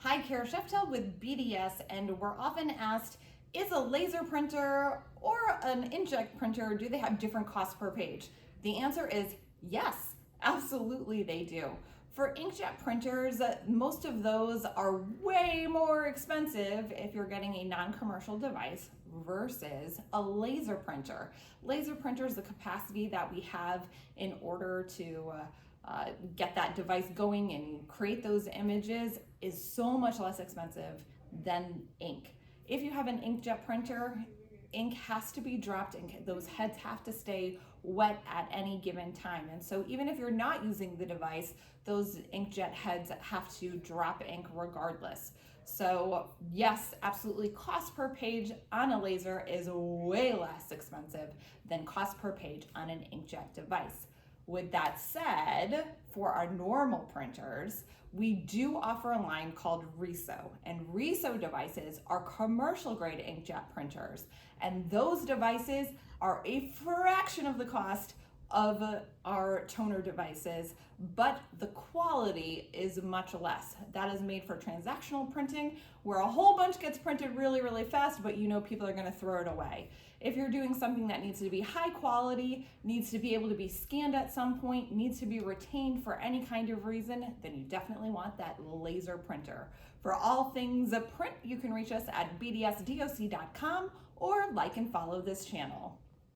Hi, Kara Sheftel with BDS, and we're often asked, is a laser printer or an inkjet printer, do they have different costs per page? The answer is yes, absolutely they do. For inkjet printers, most of those are way more expensive if you're getting a non-commercial device versus a laser printer. Laser printer is the capacity that we have in order to get that device going and create those images is so much less expensive than ink. If you have an inkjet printer, ink has to be dropped and those heads have to stay wet at any given time. And so even if you're not using the device, those inkjet heads have to drop ink regardless. So yes, absolutely, cost per page on a laser is way less expensive than cost per page on an inkjet device. With that said, for our normal printers, we do offer a line called RESO, and RESO devices are commercial grade inkjet printers, and those devices are a fraction of the cost of our toner devices, but the quality is much less. That is made for transactional printing, where a whole bunch gets printed really, really fast, but you know people are gonna throw it away. If you're doing something that needs to be high quality, needs to be able to be scanned at some point, needs to be retained for any kind of reason, then you definitely want that laser printer. For all things print, you can reach us at bdsdoc.com or like and follow this channel.